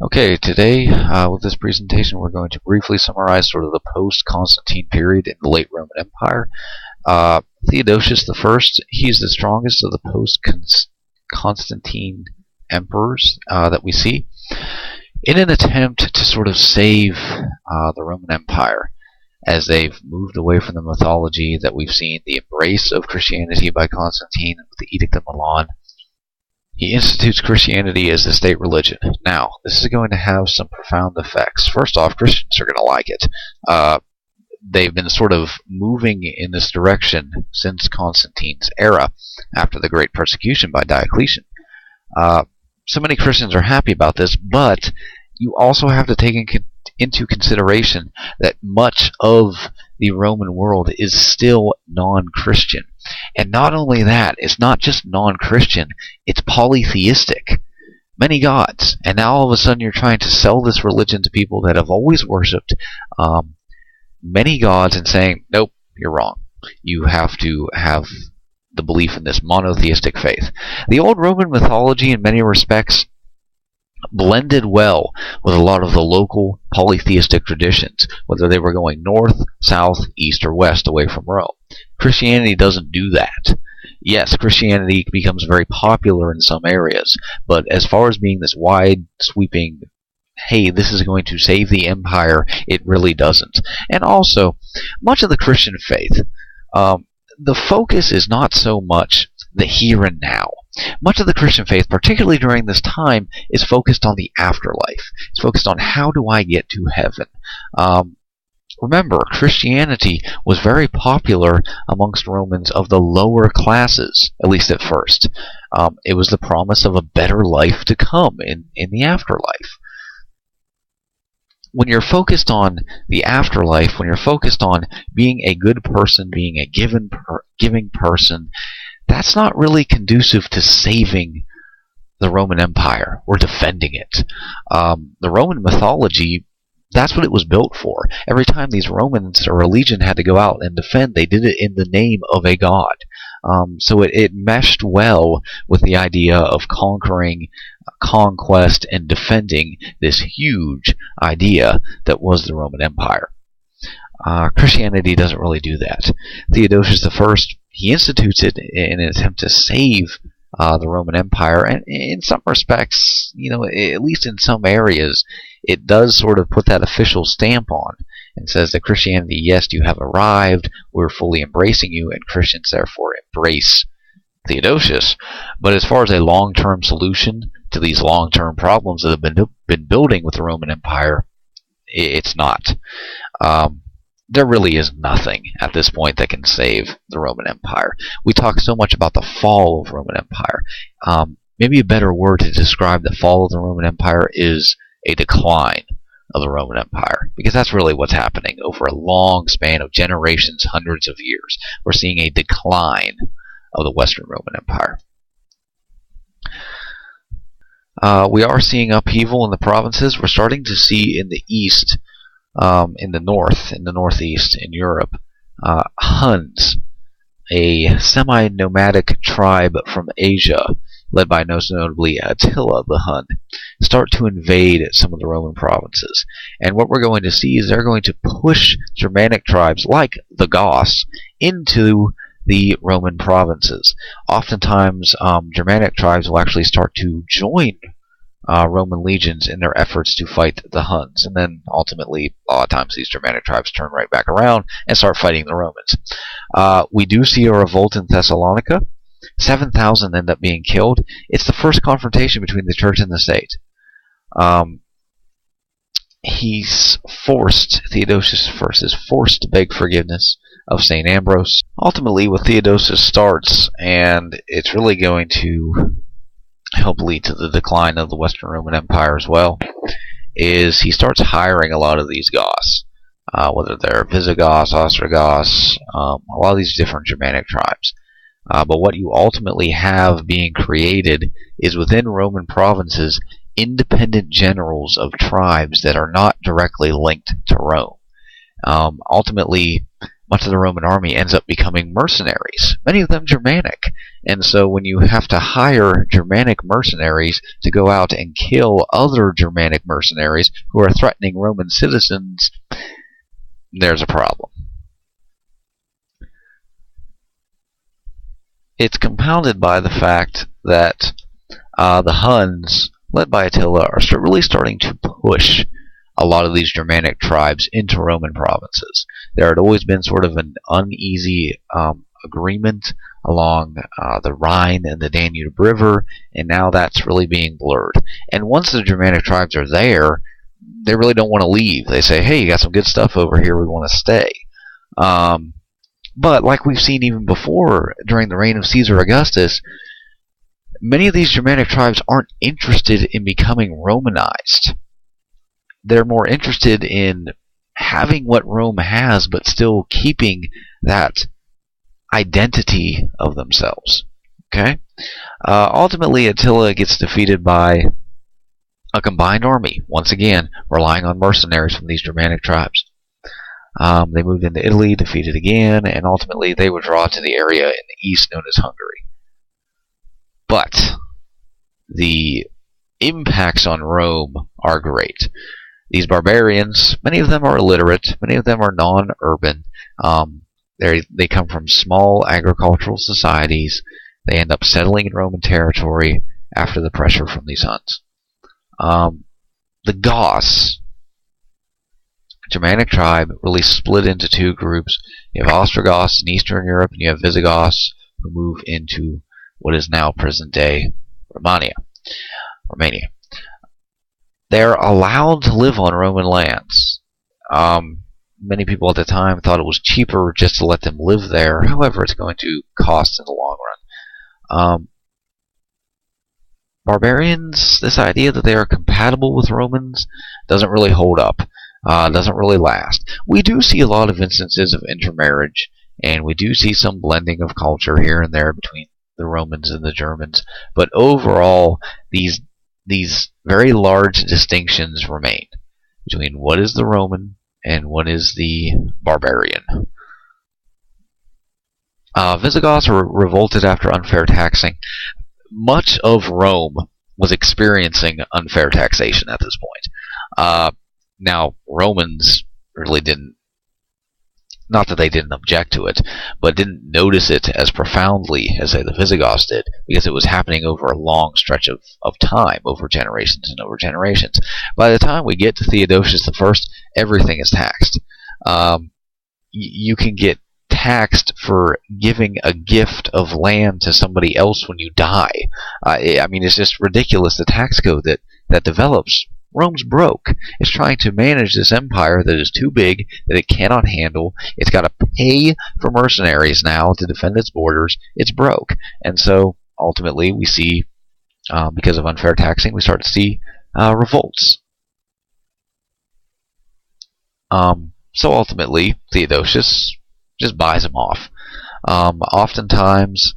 Okay, today with this presentation we're going to briefly summarize sort of the post-Constantine period in the late Roman Empire. Theodosius I, he's the strongest of the post-Constantine emperors that we see in an attempt to sort of save the Roman Empire as they've moved away from the mythology that we've seen, the embrace of Christianity by Constantine with the Edict of Milan. He institutes Christianity as the state religion. Now, this is going to have some profound effects. First off, Christians are going to like it. They've been sort of moving in this direction since Constantine's era, after the Great Persecution by Diocletian. So many Christians are happy about this, but you also have to take into consideration that much of the Roman world is still non-Christian. And not only that, it's not just non-Christian, it's polytheistic. Many gods. And now all of a sudden you're trying to sell this religion to people that have always worshipped many gods and saying, nope, you're wrong. You have to have the belief in this monotheistic faith. The old Roman mythology in many respects blended well with a lot of the local polytheistic traditions, whether they were going north, south, east, or west away from Rome. Christianity doesn't do that. Yes, Christianity becomes very popular in some areas, but as far as being this wide, sweeping, hey, this is going to save the empire, it really doesn't. And also, much of the Christian faith, the focus is not so much the here and now. Much of the Christian faith, particularly during this time, is focused on the afterlife. It's focused on how do I get to heaven. Remember, Christianity was very popular amongst Romans of the lower classes, at least at first. It was the promise of a better life to come in the afterlife. When you're focused on the afterlife, when you're focused on being a good person, being a giving person, that's not really conducive to saving the Roman Empire or defending it. The Roman mythology, that's what it was built for. Every time these Romans or a legion had to go out and defend, they did it in the name of a god. So it meshed well with the idea of conquering, conquest, and defending this huge idea that was the Roman Empire. Christianity doesn't really do that. Theodosius I, he institutes it in an attempt to save the Roman Empire, and in some respects, at least in some areas, it does sort of put that official stamp on and says that Christianity, yes, you have arrived, we're fully embracing you, and Christians therefore embrace Theodosius. But as far as a long-term solution to these long-term problems that have been building with the Roman Empire, it's not. There really is nothing at this point that can save the Roman Empire. We talk so much about the fall of the Roman Empire. Maybe a better word to describe the fall of the Roman Empire is a decline of the Roman Empire, because that's really what's happening over a long span of generations, hundreds of years. We're seeing a decline of the Western Roman Empire. We are seeing upheaval in the provinces. We're starting to see in the east, in the north, in the northeast, in Europe, Huns, a semi-nomadic tribe from Asia, led by most notably Attila the Hun, start to invade some of the Roman provinces. And what we're going to see is they're going to push Germanic tribes like the Goths into the Roman provinces. Oftentimes, Germanic tribes will actually start to join Roman legions in their efforts to fight the Huns. And then ultimately, a lot of times these Germanic tribes turn right back around and start fighting the Romans. We do see a revolt in Thessalonica. 7,000 end up being killed. It's the first confrontation between the church and the state. Theodosius I is forced to beg forgiveness of St. Ambrose. Ultimately, what Theodosius starts, and it's really going to help lead to the decline of the Western Roman Empire as well, is he starts hiring a lot of these Goths, whether they're Visigoths, Ostrogoths, a lot of these different Germanic tribes. But what you ultimately have being created is within Roman provinces independent generals of tribes that are not directly linked to Rome. Ultimately, much of the Roman army ends up becoming mercenaries, many of them Germanic. And so when you have to hire Germanic mercenaries to go out and kill other Germanic mercenaries who are threatening Roman citizens, there's a problem. It's compounded by the fact that the Huns, led by Attila, are really starting to push a lot of these Germanic tribes into Roman provinces. There had always been sort of an uneasy agreement along the Rhine and the Danube River, and now that's really being blurred. And once the Germanic tribes are there, they really don't want to leave. They say, hey, you got some good stuff over here, we want to stay. But like we've seen even before, during the reign of Caesar Augustus, many of these Germanic tribes aren't interested in becoming Romanized. They're more interested in having what Rome has, but still keeping that identity of themselves. Okay? Ultimately, Attila gets defeated by a combined army, once again, relying on mercenaries from these Germanic tribes. They moved into Italy, defeated again, and ultimately they would draw to the area in the east known as Hungary. But the impacts on Rome are great. These barbarians, many of them are illiterate, many of them are non-urban. They come from small agricultural societies. They end up settling in Roman territory after the pressure from these Huns. The Goths, Germanic tribe, really split into two groups. You have Ostrogoths in Eastern Europe, and you have Visigoths who move into what is now present-day Romania. They're allowed to live on Roman lands. Many people at the time thought it was cheaper just to let them live there. However, it's going to cost in the long run. Barbarians, this idea that they are compatible with Romans doesn't really hold up. Doesn't really last. We do see a lot of instances of intermarriage, and we do see some blending of culture here and there between the Romans and the Germans, but overall these very large distinctions remain between what is the Roman and what is the barbarian. Visigoths were revolted after unfair taxing. Much of Rome was experiencing unfair taxation at this point. Now, Romans really didn't, not that they didn't object to it, but didn't notice it as profoundly as, say, the Visigoths did, because it was happening over a long stretch of time, over generations and over generations. By the time we get to Theodosius I, everything is taxed. You can get taxed for giving a gift of land to somebody else when you die. I mean, it's just ridiculous, the tax code that develops. Rome's broke. It's trying to manage this empire that is too big, that it cannot handle. It's got to pay for mercenaries now to defend its borders. It's broke. And so, ultimately, we see, because of unfair taxing, we start to see revolts. So ultimately, Theodosius just buys him off. Oftentimes,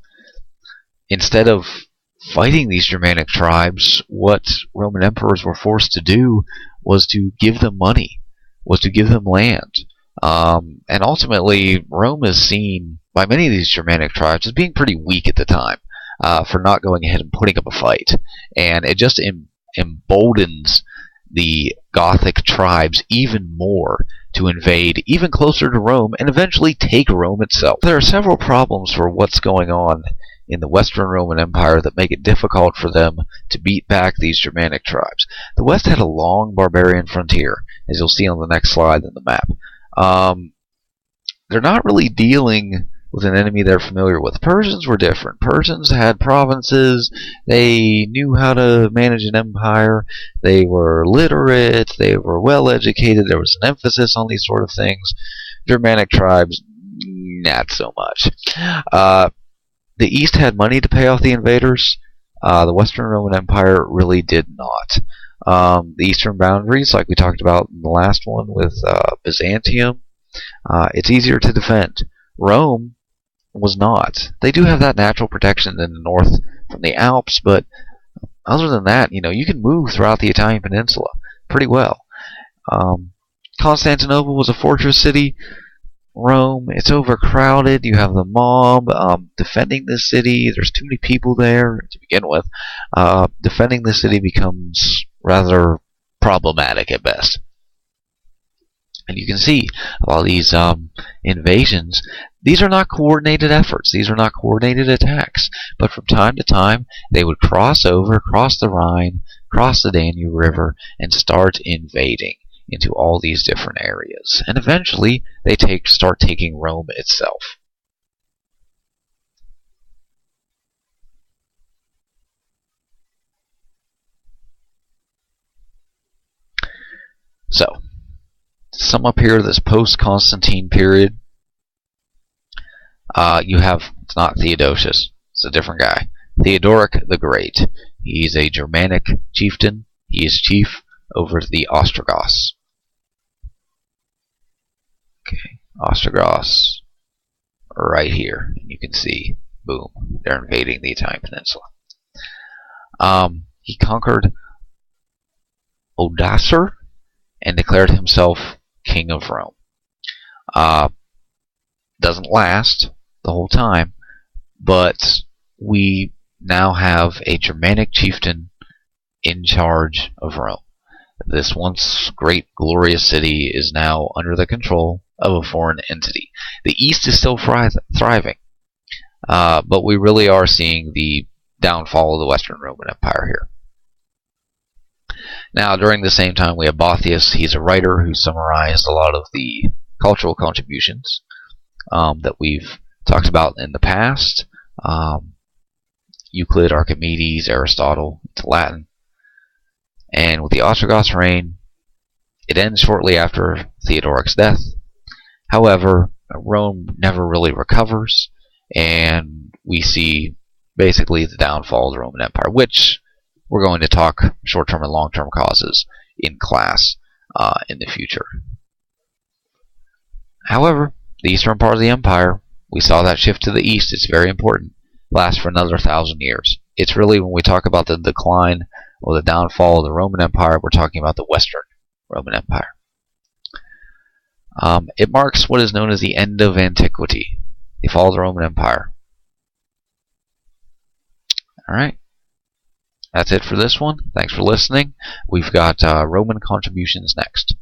instead of fighting these Germanic tribes, what Roman emperors were forced to do was to give them money, was to give them land. And ultimately, Rome is seen by many of these Germanic tribes as being pretty weak at the time for not going ahead and putting up a fight. And it just emboldens the Gothic tribes even more to invade even closer to Rome and eventually take Rome itself. There are several problems for what's going on in the Western Roman Empire that make it difficult for them to beat back these Germanic tribes. The West had a long barbarian frontier, as you'll see on the next slide in the map. They're not really dealing with an enemy they're familiar with. Persians were different. Persians had provinces. They knew how to manage an empire. They were literate. They were well educated. There was an emphasis on these sort of things. Germanic tribes, not so much. The East had money to pay off the invaders. The Western Roman Empire really did not. The eastern boundaries, like we talked about in the last one with Byzantium, it's easier to defend. Rome was not. They do have that natural protection in the north from the Alps, but other than that, you can move throughout the Italian peninsula pretty well. Constantinople was a fortress city. Rome, it's overcrowded. You have the mob defending the city. There's too many people there to begin with. Defending the city becomes rather problematic at best. And you can see a lot of these invasions, these are not coordinated efforts. These are not coordinated attacks. But from time to time, they would cross the Rhine, cross the Danube River, and start invading into all these different areas. And eventually, they start taking Rome itself. So, to sum up here, this post-Constantine period, you have, it's not Theodosius, it's a different guy. Theodoric the Great. He's a Germanic chieftain. He is chief over the Ostrogoths. Okay, Ostrogoths right here. And you can see, boom, they're invading the Italian peninsula. He conquered Odoacer and declared himself king of Rome. Doesn't last the whole time, but we now have a Germanic chieftain in charge of Rome. This once great, glorious city is now under the control of a foreign entity. The East is still thriving, but we really are seeing the downfall of the Western Roman Empire here. Now, during the same time, we have Boethius. He's a writer who summarized a lot of the cultural contributions that we've talked about in the past. Euclid, Archimedes, Aristotle, to Latin. And with the Ostrogoths' reign, it ends shortly after Theodoric's death. However, Rome never really recovers, and we see basically the downfall of the Roman Empire, which we're going to talk short-term and long-term causes in class in the future. However, the eastern part of the empire, we saw that shift to the east. It's very important. Lasts for another 1,000 years. It's really, when we talk about the decline or the downfall of the Roman Empire, we're talking about the Western Roman Empire. It marks what is known as the end of antiquity, the fall of the Roman Empire. Alright, that's it for this one. Thanks for listening. We've got Roman contributions next.